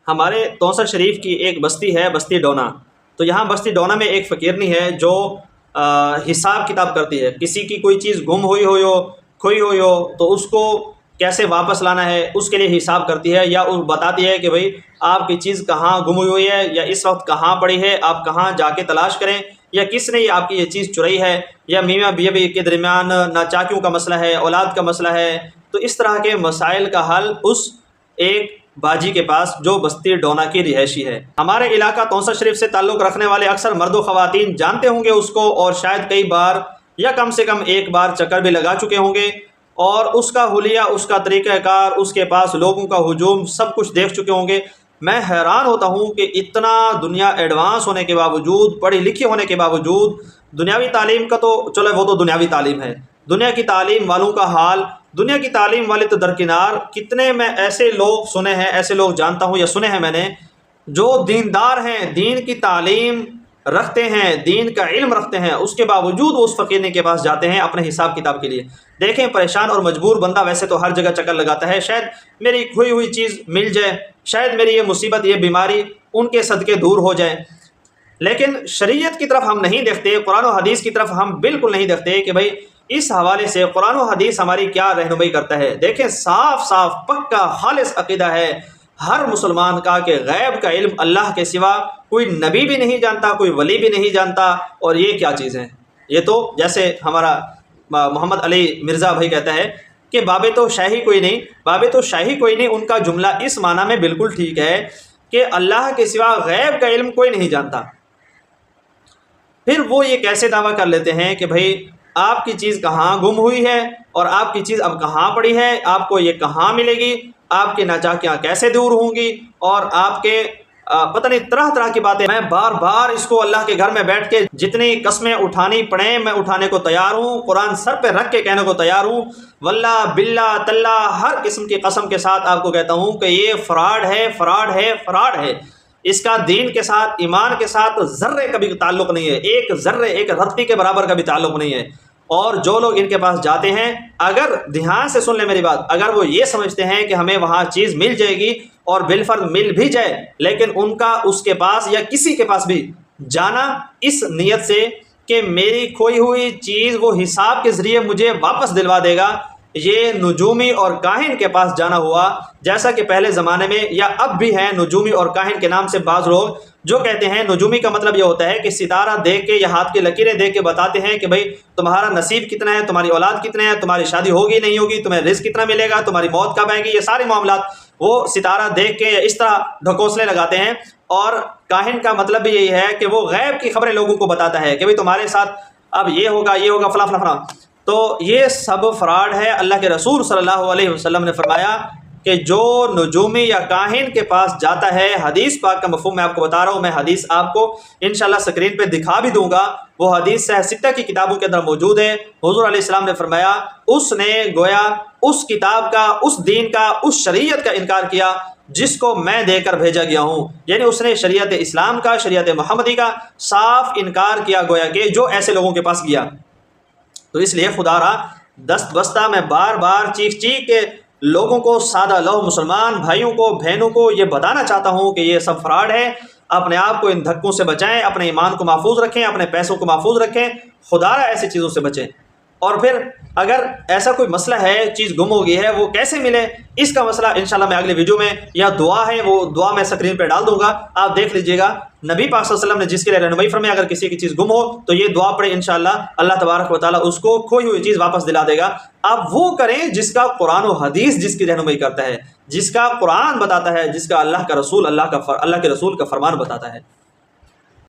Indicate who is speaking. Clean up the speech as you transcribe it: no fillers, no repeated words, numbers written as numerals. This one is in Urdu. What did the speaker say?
Speaker 1: ہمارے توسر شریف کی ایک بستی ہے، بستی ڈونا. تو یہاں بستی ڈونا میں ایک فقیرنی ہے جو حساب کتاب کرتی ہے. کسی کی کوئی چیز گم ہوئی کھوئی ہوئی ہو تو اس کو کیسے واپس لانا ہے اس کے لیے حساب کرتی ہے، یا بتاتی ہے کہ بھئی آپ کی چیز کہاں گم ہوئی ہے، یا اس وقت کہاں پڑی ہے، آپ کہاں جا کے تلاش کریں، یا کس نے آپ کی یہ چیز چرائی ہے، یا میاں بیوی کے درمیان ناچاکیوں کا مسئلہ ہے، اولاد کا مسئلہ ہے. تو اس طرح کے مسائل کا حل اس ایک باجی کے پاس جو بستی ڈونا کی رہائشی ہے. ہمارے علاقہ توسر شریف سے تعلق رکھنے والے اکثر مرد و خواتین جانتے ہوں گے اس کو، اور شاید کئی بار یا کم سے کم ایک بار چکر بھی لگا چکے ہوں گے، اور اس کا حلیہ، اس کا طریقہ کار، اس کے پاس لوگوں کا ہجوم سب کچھ دیکھ چکے ہوں گے. میں حیران ہوتا ہوں کہ اتنا دنیا ایڈوانس ہونے کے باوجود، پڑھی لکھی ہونے کے باوجود، دنیاوی تعلیم کا تو چلو وہ تو دنیاوی تعلیم ہے، دنیا کی تعلیم والوں کا حال، دنیا کی تعلیم والے تو درکنار، کتنے میں ایسے لوگ سنے ہیں، ایسے لوگ جانتا ہوں یا سنے ہیں میں نے، جو دیندار ہیں، دین کی تعلیم رکھتے ہیں، دین کا علم رکھتے ہیں، اس کے باوجود وہ اس فقیرنے کے پاس جاتے ہیں اپنے حساب کتاب کے لیے. دیکھیں پریشان اور مجبور بندہ ویسے تو ہر جگہ چکر لگاتا ہے، شاید میری کھوئی ہوئی چیز مل جائے، شاید میری یہ مصیبت، یہ بیماری ان کے صدقے دور ہو جائے. لیکن شریعت کی طرف ہم نہیں دیکھتے، قرآن و حدیث کی طرف ہم بالکل نہیں دیکھتے کہ بھئی اس حوالے سے قرآن و حدیث ہماری کیا رہنمائی کرتا ہے. دیکھیں صاف صاف پکا خالص عقیدہ ہے ہر مسلمان کا کہ غیب کا علم اللہ کے سوا کوئی نبی بھی نہیں جانتا، کوئی ولی بھی نہیں جانتا. اور یہ کیا چیز ہے؟ یہ تو جیسے ہمارا محمد علی مرزا بھائی کہتا ہے کہ بابے تو شاہی کوئی نہیں، بابے تو شاہی کوئی نہیں. ان کا جملہ اس معنی میں بالکل ٹھیک ہے کہ اللہ کے سوا غیب کا علم کوئی نہیں جانتا. پھر وہ یہ کیسے دعویٰ کر لیتے ہیں کہ بھئی آپ کی چیز کہاں گم ہوئی ہے، اور آپ کی چیز اب کہاں پڑی ہے، آپ کو یہ کہاں ملے گی، آپ کی ناچاکیاں کیسے دور ہوں گی، اور آپ کے پتہ نہیں طرح طرح کی باتیں. میں بار بار اس کو اللہ کے گھر میں بیٹھ کے جتنی قسمیں اٹھانی پڑیں میں اٹھانے کو تیار ہوں، قرآن سر پہ رکھ کے کہنے کو تیار ہوں، واللہ باللہ تاللہ ہر قسم کی قسم کے ساتھ آپ کو کہتا ہوں کہ یہ فراڈ ہے، فراڈ ہے، فراڈ ہے. اس کا دین کے ساتھ، ایمان کے ساتھ ذرے کا بھی تعلق نہیں ہے، ایک ذرے، ایک رتی کے برابر کا بھی تعلق نہیں ہے. اور جو لوگ ان کے پاس جاتے ہیں، اگر دھیان سے سن لیں میری بات، اگر وہ یہ سمجھتے ہیں کہ ہمیں وہاں چیز مل جائے گی، اور بالفرض مل بھی جائے، لیکن ان کا اس کے پاس یا کسی کے پاس بھی جانا اس نیت سے کہ میری کھوئی ہوئی چیز وہ حساب کے ذریعے مجھے واپس دلوا دے گا، یہ نجومی اور کاہن کے پاس جانا ہوا. جیسا کہ پہلے زمانے میں یا اب بھی ہیں نجومی اور کاہن کے نام سے بعض لوگ جو کہتے ہیں. نجومی کا مطلب یہ ہوتا ہے کہ ستارہ دیکھ کے یا ہاتھ کی لکیریں دیکھ کے بتاتے ہیں کہ بھئی تمہارا نصیب کتنا ہے، تمہاری اولاد کتنے ہیں، تمہاری شادی ہوگی نہیں ہوگی، تمہیں رزق کتنا ملے گا، تمہاری موت کب آئے گی. یہ سارے معاملات وہ ستارہ دیکھ کے یا اس طرح ڈھکوسلے لگاتے ہیں. اور کاہن کا مطلب بھی یہی ہے کہ وہ غیب کی خبریں لوگوں کو بتاتا ہے کہ بھئی تمہارے ساتھ اب یہ ہوگا، یہ ہوگا، فلاں فلاں فلاں. تو یہ سب فراڈ ہے. اللہ کے رسول صلی اللہ علیہ وسلم نے فرمایا کہ جو نجومی یا کاہن کے پاس جاتا ہے، حدیث پاک کا مفہوم میں آپ کو بتا رہا ہوں، میں حدیث آپ کو انشاءاللہ سکرین پہ دکھا بھی دوں گا، وہ حدیث صحیح ستہ کی کتابوں کے اندر موجود ہے. حضور علیہ السلام نے فرمایا اس نے گویا اس کتاب کا، اس دین کا، اس شریعت کا انکار کیا جس کو میں دے کر بھیجا گیا ہوں. یعنی اس نے شریعت اسلام کا، شریعت محمدی کا صاف انکار کیا گویا کہ جو ایسے لوگوں کے پاس گیا. تو اس لیے خدا را دست بستہ میں بار بار چیخ کے لوگوں کو، سادہ لوہ مسلمان بھائیوں کو، بہنوں کو یہ بتانا چاہتا ہوں کہ یہ سب فراڈ ہے. اپنے آپ کو ان دھکوں سے بچائیں، اپنے ایمان کو محفوظ رکھیں، اپنے پیسوں کو محفوظ رکھیں، خدا را ایسی چیزوں سے بچیں. اور پھر اگر ایسا کوئی مسئلہ ہے، چیز گم ہو گئی ہے، وہ کیسے ملے، اس کا مسئلہ انشاءاللہ میں اگلے ویڈیو میں، یا دعا ہے وہ دعا میں سکرین پہ ڈال دوں گا، آپ دیکھ لیجئے گا. نبی پاک صلی اللہ علیہ وسلم نے جس کے لیے رہنمائی فرمائی، اگر کسی کی چیز گم ہو تو یہ دعا پڑھے، انشاءاللہ اللہ تبارک و تعالیٰ اس کو کھوئی ہوئی چیز واپس دلا دے گا. آپ وہ کریں جس کا قرآن و حدیث جس کی رہنمائی کرتا ہے، جس کا قرآن بتاتا ہے، جس کا اللہ کے رسول کا فرمان بتاتا ہے.